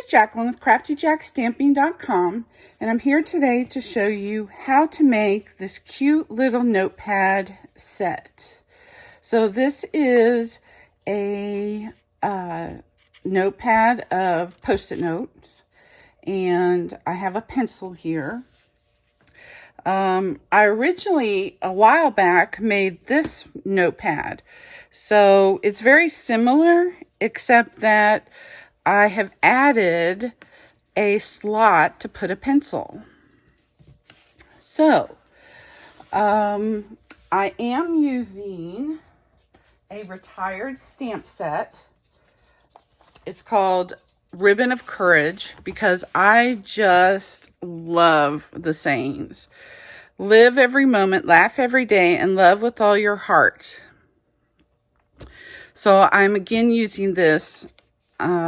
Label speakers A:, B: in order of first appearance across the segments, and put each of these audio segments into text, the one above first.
A: is Jacqueline with CraftyJackStamping.com, and I'm here today to show you how to make this cute little notepad set. So this is a notepad of Post-it notes, and I have a pencil here. I originally, a while back, made this notepad. So it's very similar, except that I have added a slot to put a pencil. So, I am using a retired stamp set. It's called Ribbon of Courage because I just love the sayings. Live every moment, laugh every day, and love with all your heart. So I'm again using this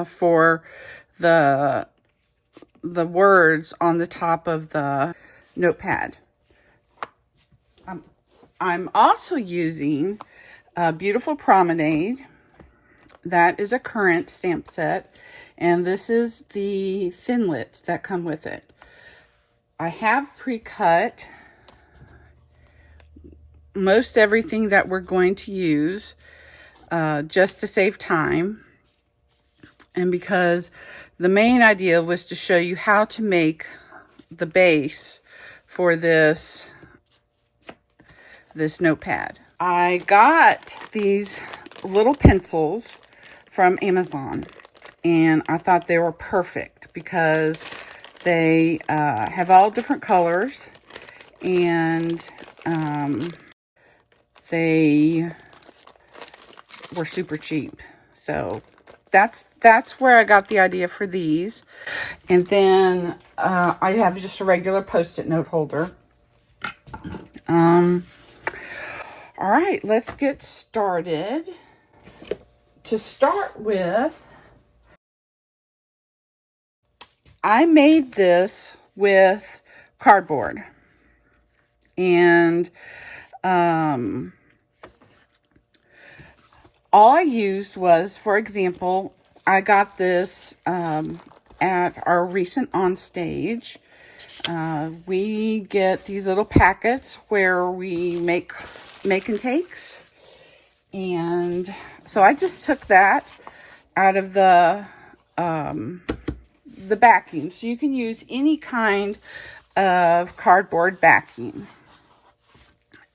A: for the words on the top of the notepad. I'm also using a Beautiful Promenade. That is a current stamp set, and this is the thinlits that come with it. I have pre-cut most everything that we're going to use just to save time, and because the main idea was to show you how to make the base for this notepad. I got these little pencils from Amazon, and I thought they were perfect because they have all different colors, and they were super cheap. So that's where I got the idea for these. And then I have just a regular Post-it note holder. All right, let's get started. To start with, I made this with cardboard, and all I used was, for example, I got this at our recent onstage. We get these little packets where we make and takes, and so I just took that out of the backing. So you can use any kind of cardboard backing.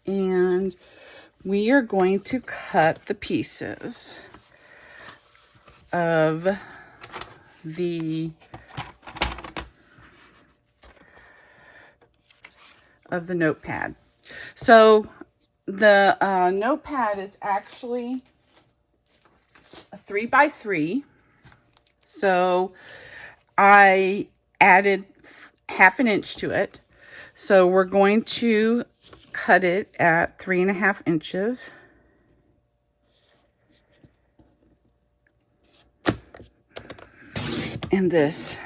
A: And we are going to cut the pieces of the notepad. So the notepad is actually a 3x3. So I added 1/2 inch to it. So we're going to cut it at 3.5 inches. And this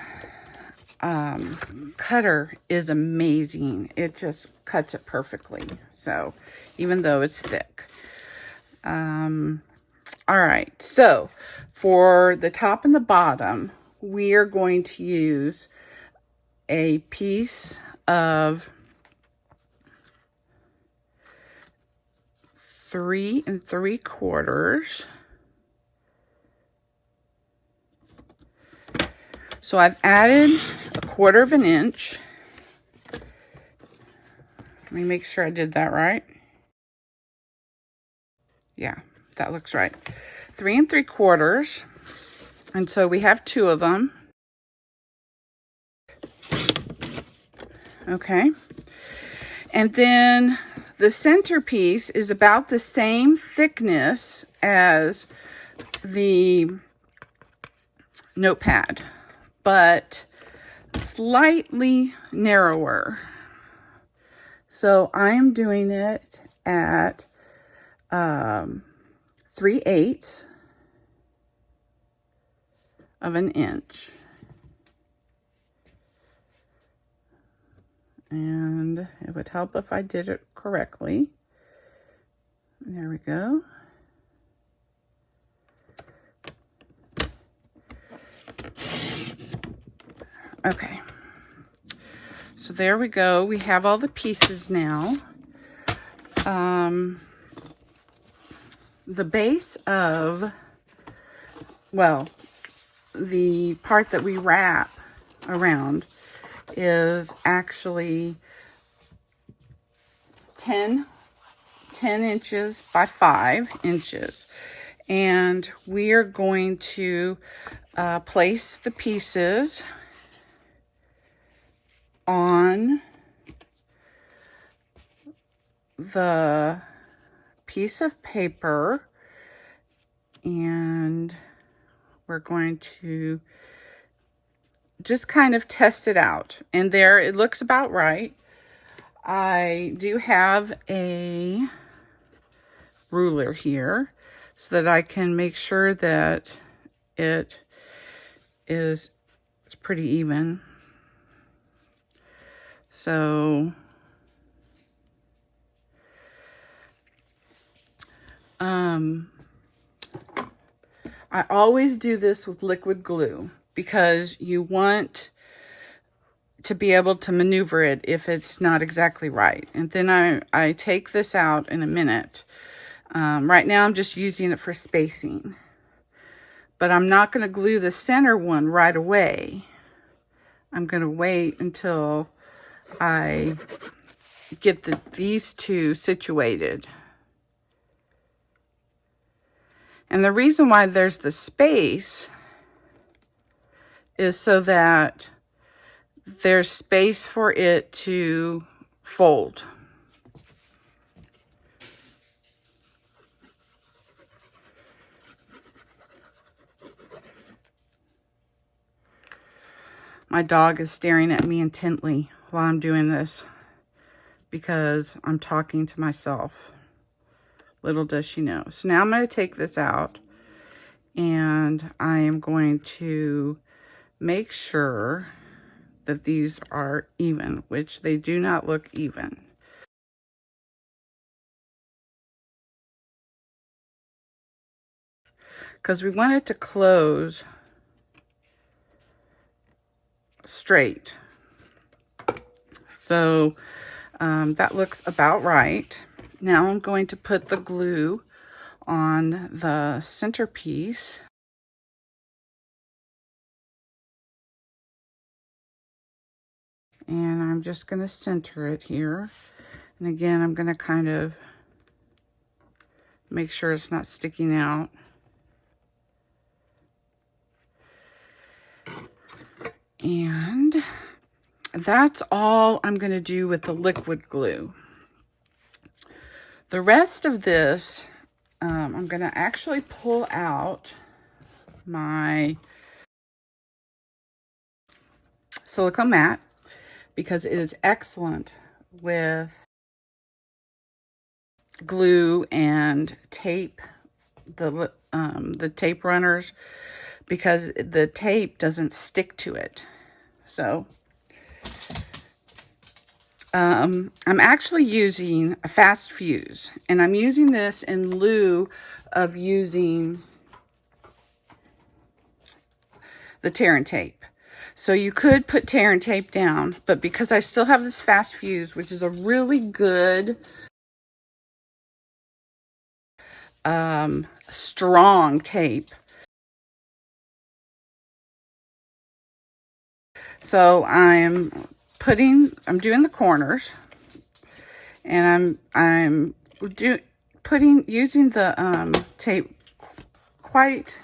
A: cutter is amazing. It just cuts it perfectly. So even though it's thick. All right. So for the top and the bottom, we are going to use a piece of 3 3/4. So I've added 1/4 inch. Let me make sure I did that right. Yeah, that looks right. 3 3/4. And so we have 2 of them. Okay. And then the centerpiece is about the same thickness as the notepad, but slightly narrower. So I am doing it at 3/8 of an inch. And it would help if I did it correctly. There we go. Okay. So there we go. We have all the pieces now. The base of, well, the part that we wrap around is actually 10 inches by 5 inches. And we are going to place the pieces on the piece of paper, and we're going to just kind of test it out. And there, it looks about right. I do have a ruler here so that I can make sure that it's pretty even. So I always do this with liquid glue because you want to be able to maneuver it if it's not exactly right. And then I take this out in a minute. Right now I'm just using it for spacing, but I'm not going to glue the center one right away. I'm going to wait until I get these two situated. And the reason why there's the space is so that there's space for it to fold. My dog is staring at me intently while I'm doing this because I'm talking to myself. Little does she know. So now I'm going to take this out, and I am going to make sure that these are even, which they do not look even. Because we want it to close straight. So that looks about right. Now I'm going to put the glue on the centerpiece. And I'm just going to center it here. And again, I'm going to kind of make sure it's not sticking out. And that's all I'm going to do with the liquid glue. The rest of this, I'm going to actually pull out my silicone mat because it is excellent with glue and tape, the tape runners, because the tape doesn't stick to it. So I'm actually using a fast fuse, and I'm using this in lieu of using the tear and tape. So you could put tear and tape down, but because I still have this fast fuse, which is a really good strong tape. So I'm doing the corners, and I'm using the tape quite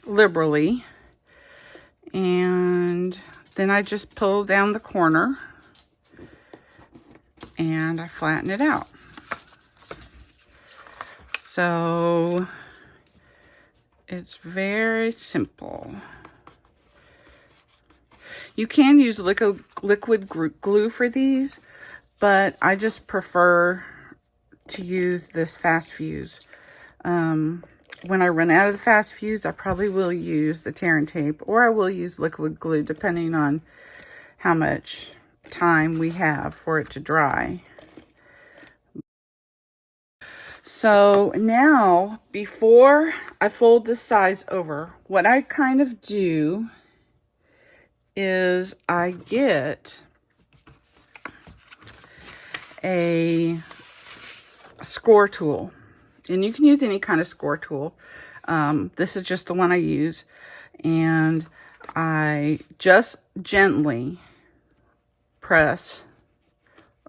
A: liberally, and then I just pull down the corner and I flatten it out. So it's very simple. You can use liquid glue for these, but I just prefer to use this fast fuse. When I run out of the fast fuse, I probably will use the tear and tape, or I will use liquid glue, depending on how much time we have for it to dry. So now, before I fold the sides over, what I kind of do is I get a score tool. And you can use any kind of score tool. This is just the one I use. And I just gently press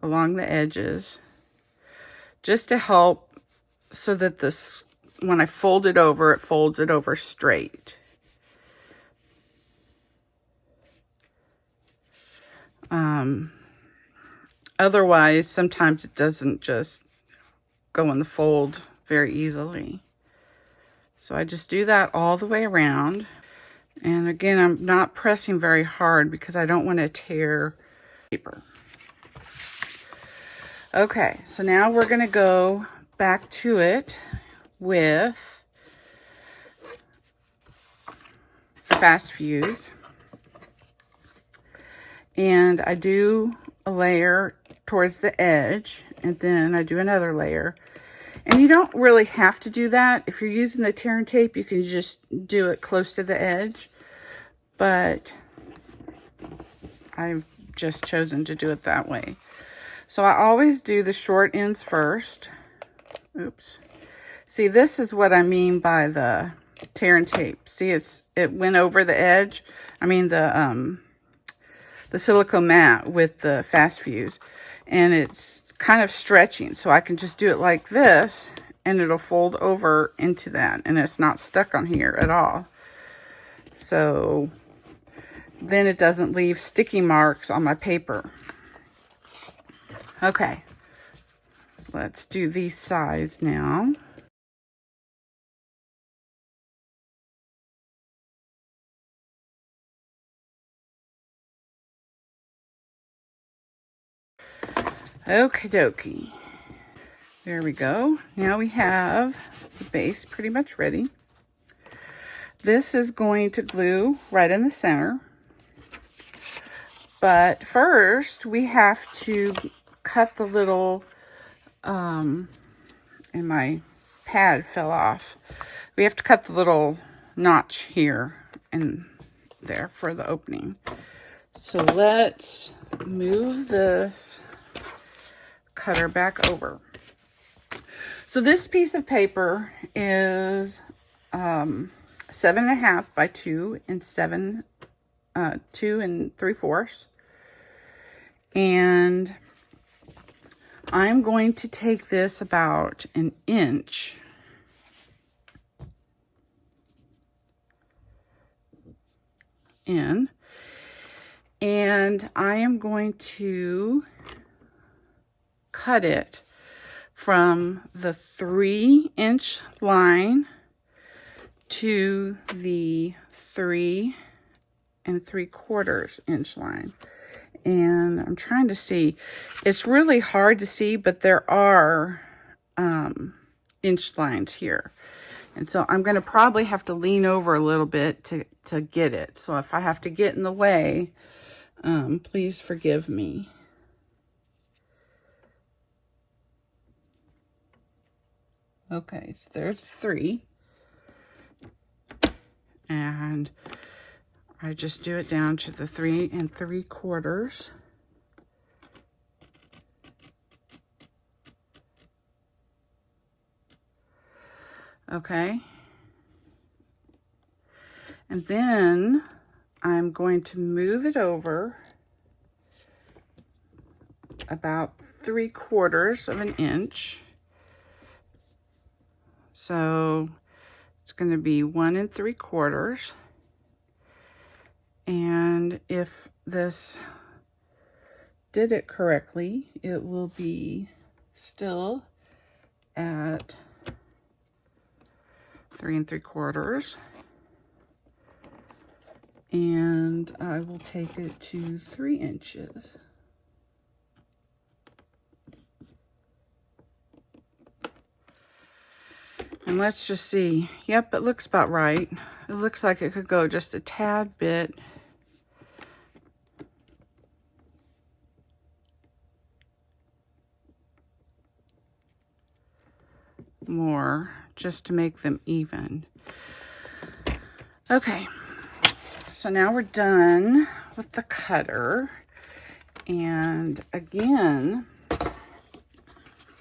A: along the edges just to help so that this, when I fold it over, it folds it over straight. Otherwise, sometimes it doesn't just go in the fold very easily. So I just do that all the way around. And again, I'm not pressing very hard because I don't want to tear paper. Okay, so now we're going to go back to it with fast fuse. And I do a layer towards the edge, and then I do another layer. And you don't really have to do that. If you're using the tear and tape, you can just do it close to the edge. But I've just chosen to do it that way. So I always do the short ends first. Oops. See, this is what I mean by the tear and tape. See, it went over the edge. I mean the silicone mat with the fast fuse. And it's kind of stretching. So I can just do it like this and it'll fold over into that. And it's not stuck on here at all. So then it doesn't leave sticky marks on my paper. Okay, let's do these sides now. Okie dokie. There we go. Now we have the base pretty much ready. This is going to glue right in the center. But first, we have to cut the little, and my pad fell off. We have to cut the little notch here and there for the opening. So let's move this cutter back over. So this piece of paper is 7.5 by 2 and 2 3/4. And I'm going to take this about an inch in, and I am going to cut it from the 3-inch line to the 3 3/4 inch line. And I'm trying to see, it's really hard to see, but there are inch lines here. And so I'm going to probably have to lean over a little bit to get it. So if I have to get in the way, please forgive me. Okay, so there's 3. And I just do it down to the 3 3/4. Okay. And then I'm going to move it over about 3/4 of an inch. So it's going to be 1 3/4. And if this did it correctly, it will be still at 3 3/4. And I will take it to 3 inches. And let's just see. Yep, it looks about right. It looks like it could go just a tad bit. more just to make them even. Okay, so now we're done with the cutter. And again,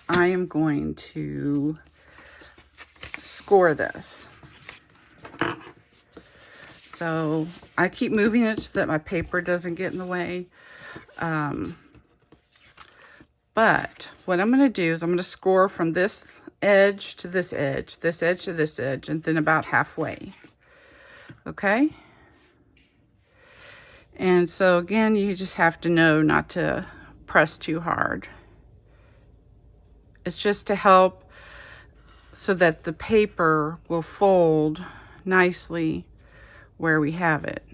A: I am going to score this. So I keep moving it so that my paper doesn't get in the way. But what I'm going to do is I'm going to score from this edge to this edge, this edge to this edge, and then about halfway. Okay? And so again, you just have to know not to press too hard. It's just to help so that the paper will fold nicely where we have it.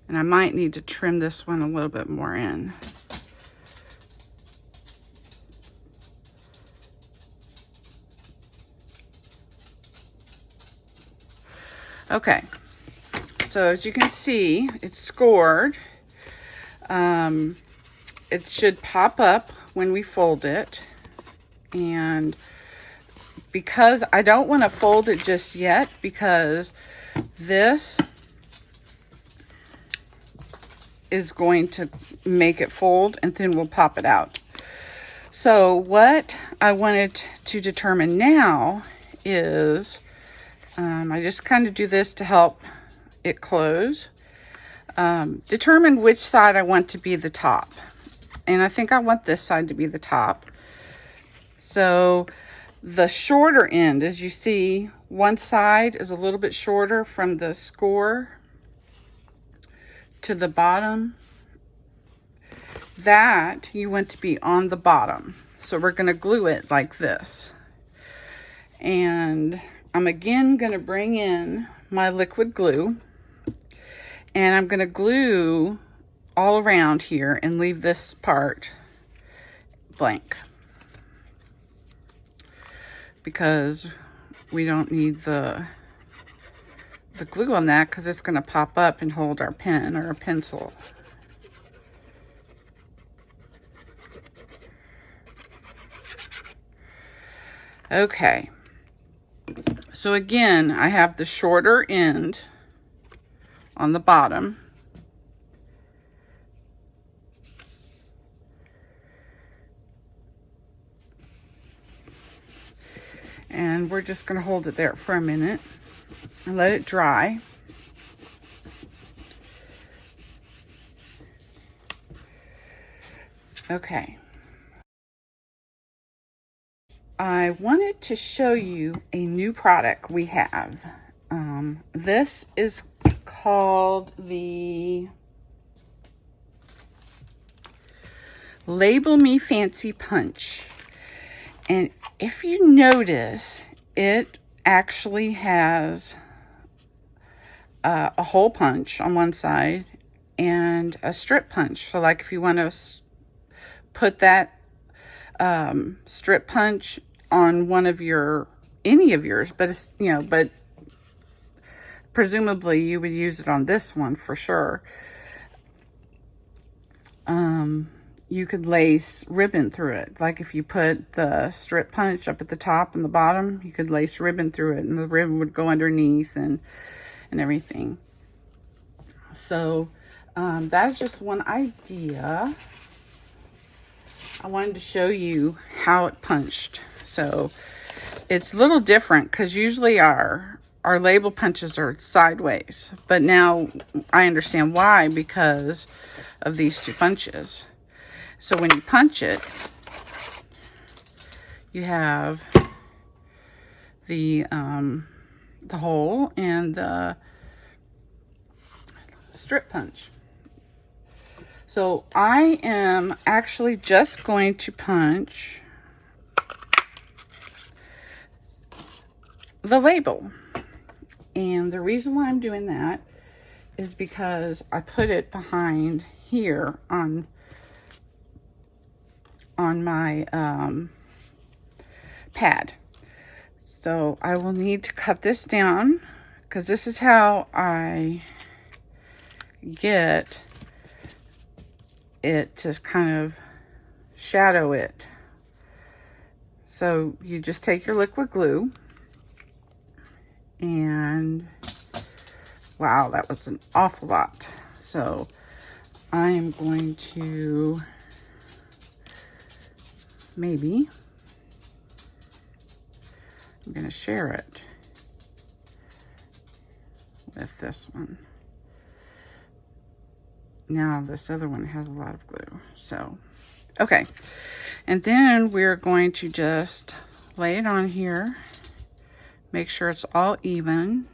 A: And I might need to trim this one a little bit more in. Okay, so as you can see, it's scored. It should pop up when we fold it. And because I don't want to fold it just yet, because this is going to make it fold and then we'll pop it out. So what I wanted to determine now is, I just kind of do this to help it close. Determine which side I want to be the top. And I think I want this side to be the top. So the shorter end, as you see, one side is a little bit shorter from the score to the bottom. That you want to be on the bottom. So we're going to glue it like this. And I'm again going to bring in my liquid glue. And I'm going to glue all around here and leave this part blank, because we don't need the glue on that, because it's going to pop up and hold our pen or a pencil. Okay, so again, I have the shorter end on the bottom. And we're just going to hold it there for a minute and let it dry. Okay. I wanted to show you a new product we have. This is called the Label Me Fancy Punch. And if you notice, it actually has a hole punch on one side and a strip punch. So like if you want to put that strip punch on one of any of yours, but it's, but presumably you would use it on this one for sure. You could lace ribbon through it. Like if you put the strip punch up at the top and the bottom, you could lace ribbon through it, and the ribbon would go underneath and everything. So that is just one idea. I wanted to show you how it punched. So it's a little different, because usually our label punches are sideways, but now I understand why, because of these two punches. So when you punch it, you have the hole and the strip punch. So I am actually just going to punch the label. And the reason why I'm doing that is because I put it behind here on my pad. So I will need to cut this down, because this is how I get it to kind of shadow it. So you just take your liquid glue and wow, that was an awful lot. So I am going to I'm going to share it with this one. Now this other one has a lot of glue. So, okay. And then we're going to just lay it on here. Make sure it's all even.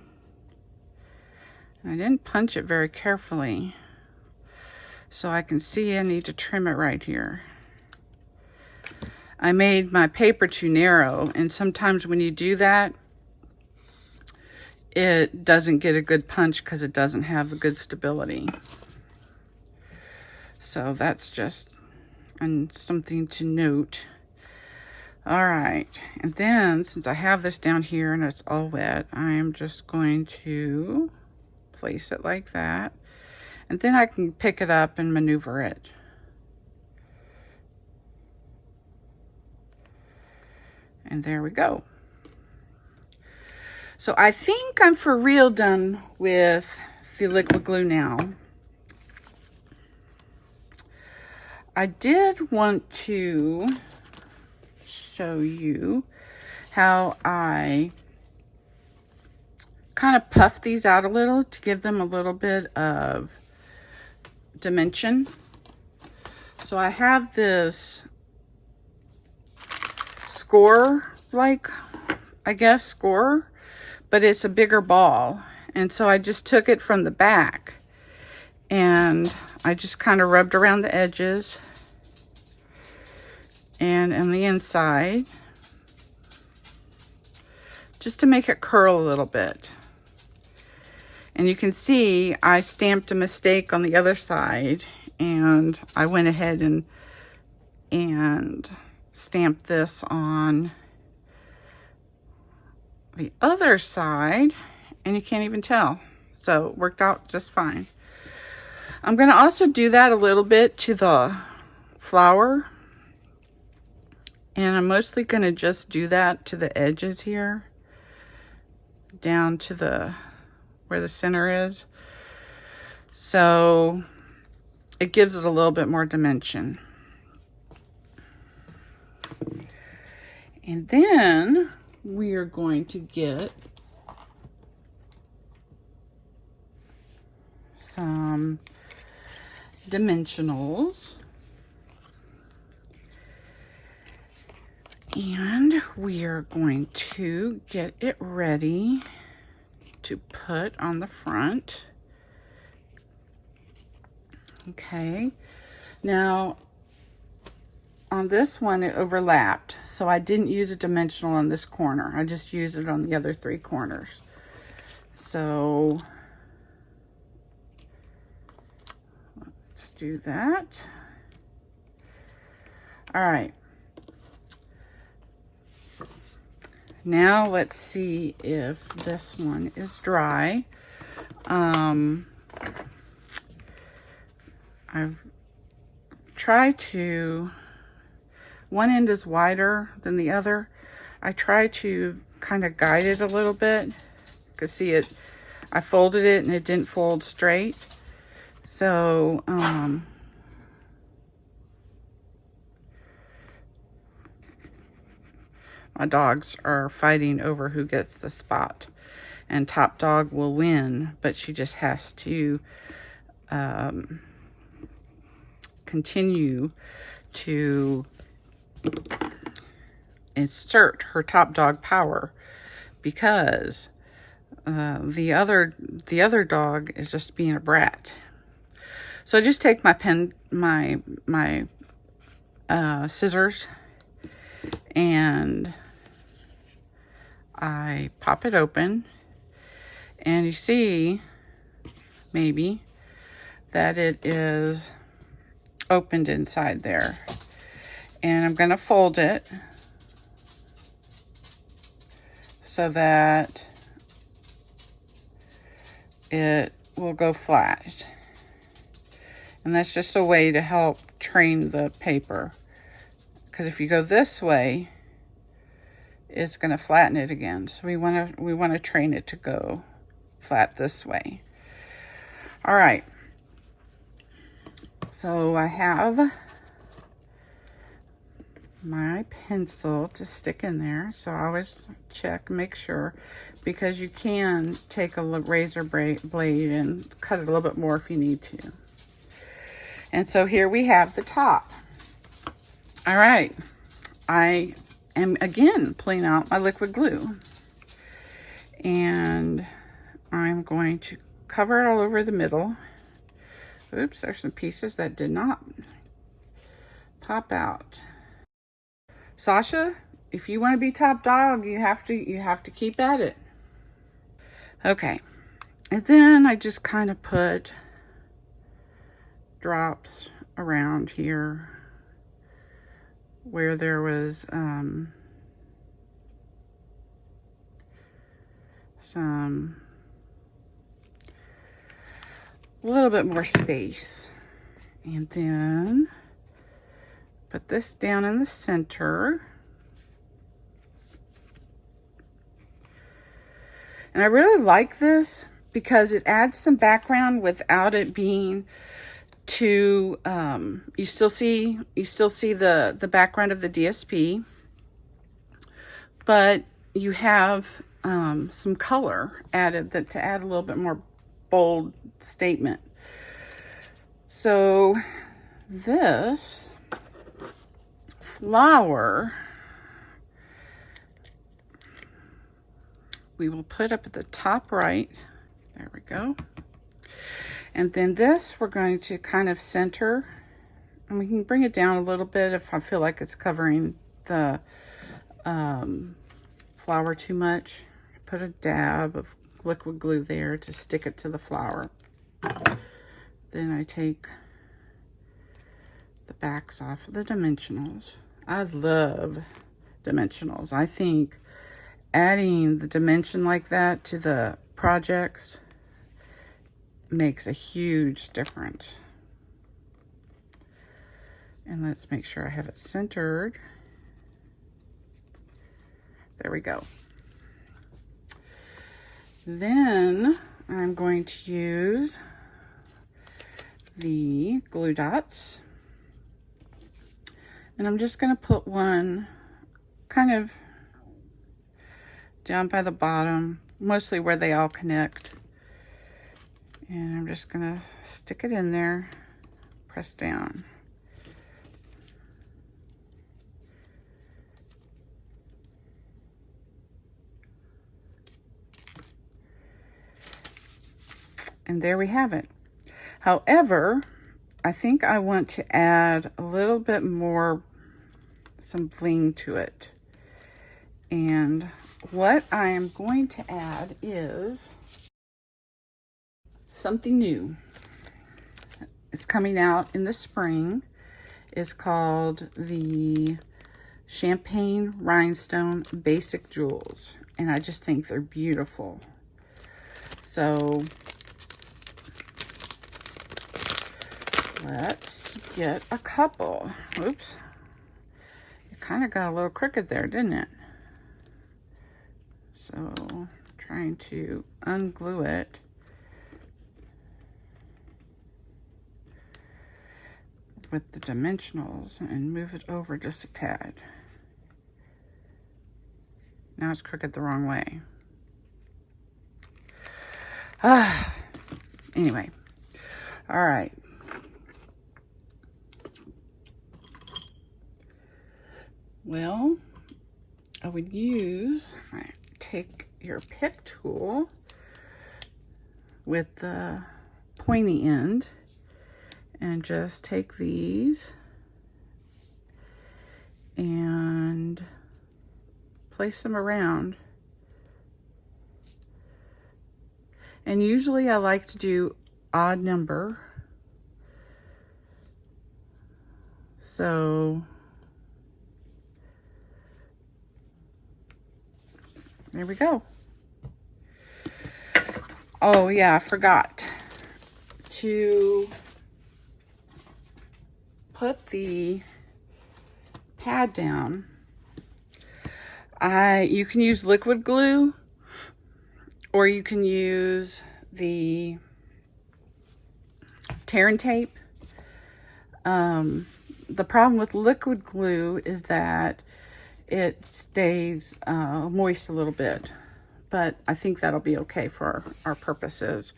A: And I didn't punch it very carefully, so I can see I need to trim it right here. I made my paper too narrow, and sometimes when you do that, it doesn't get a good punch because it doesn't have a good stability. So that's just something to note. All right, and then since I have this down here and it's all wet, I'm just going to place it like that. And then I can pick it up and maneuver it. And there we go. So I think I'm for real done with the liquid glue now. I did want to show you how I kind of puff these out a little to give them a little bit of dimension. So I have this score, like, I guess score, but it's a bigger ball. And so I just took it from the back and I just kind of rubbed around the edges and on the inside, just to make it curl a little bit. And you can see I stamped a mistake on the other side, and I went ahead and stamped this on the other side, and you can't even tell. So it worked out just fine. I'm going to also do that a little bit to the flower, and I'm mostly going to just do that to the edges here, down to the where the center is. So it gives it a little bit more dimension. And then we are going to get some dimensionals. And we are going to get it ready to put on the front. Okay, now on this one it overlapped, so I didn't use a dimensional on this corner. I just used it on the other 3 corners. So let's do that. All right. Now let's see if this one is dry. I've tried to, one end is wider than the other. I try to kind of guide it a little bit. You can see it, I folded it and it didn't fold straight. So, my dogs are fighting over who gets the spot, and Top Dog will win, but she just has to continue to insert her Top Dog power, because the other dog is just being a brat. So I just take my scissors and I pop it open, and you see maybe that it is opened inside there. And I'm going to fold it so that it will go flat. And that's just a way to help train the paper because if you go this way, it's going to flatten it again. So we want to train it to go flat this way. All right. So I have my pencil to stick in there. So I always check, make sure, because you can take a razor blade and cut it a little bit more if you need to. And so here we have the top. All right. I am again pulling out my liquid glue. And I'm going to cover it all over the middle. Oops, there's some pieces that did not pop out. Sasha, if you want to be top dog, you have to keep at it. Okay. And then I just kind of put drops around here where there was some a little bit more space. And then put this down in the center. And I really like this because it adds some background without it being too, you still see the background of the DSP, but you have some color added to add a little bit more bold statement. So this flower we will put up at the top right. There we go. And then this we're going to kind of center, and we can bring it down a little bit if I feel like it's covering the flower too much. Put a dab of liquid glue there to stick it to the flower. Then I take the backs off of the dimensionals. I love dimensionals. I think adding the dimension like that to the projects makes a huge difference. And let's make sure I have it centered. There we go. Then I'm going to use the glue dots. And I'm just going to put one kind of down by the bottom, mostly where they all connect. And I'm just going to stick it in there, press down. And there we have it. However, I think I want to add a little bit more, some bling to it. And what I am going to add is something new. It's coming out in the spring. It's called the Champagne Rhinestone Basic Jewels. And I just think they're beautiful. So let's get a couple. Oops. It kind of got a little crooked there, didn't it? So trying to unglue it. With the dimensionals and move it over just a tad. Now it's crooked the wrong way. Anyway. All right. Well, I would use, take your pick tool with the pointy end and just take these and place them around. And usually I like to do odd number. So there we go. Oh yeah, I forgot to put the pad down, you can use liquid glue, or you can use the tear and tape. The problem with liquid glue is that it stays moist a little bit, but I think that'll be okay for our purposes,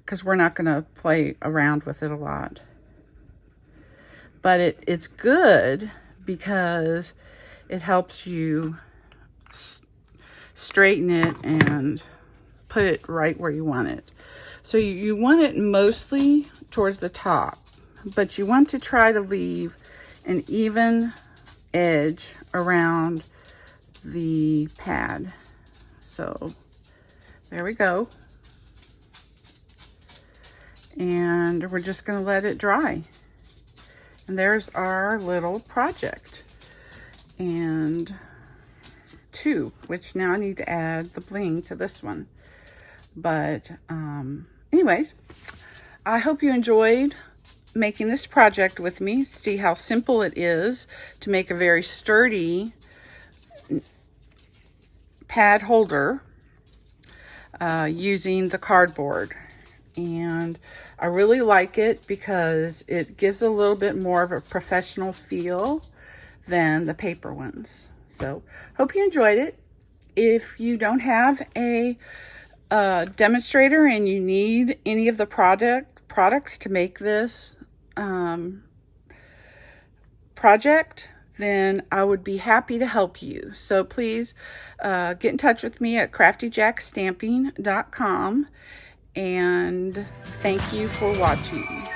A: because we're not going to play around with it a lot. But it's good because it helps you straighten it and put it right where you want it. So you want it mostly towards the top, but you want to try to leave an even edge around the pad. So there we go. And we're just going to let it dry. And there's our little project. And 2, which now I need to add the bling to this one. But anyways, I hope you enjoyed making this project with me. See how simple it is to make a very sturdy pad holder using the cardboard. And I really like it because it gives a little bit more of a professional feel than the paper ones. So hope you enjoyed it. If you don't have a demonstrator and you need any of the products to make this project, then I would be happy to help you. So please get in touch with me at craftyjackstamping.com, and thank you for watching.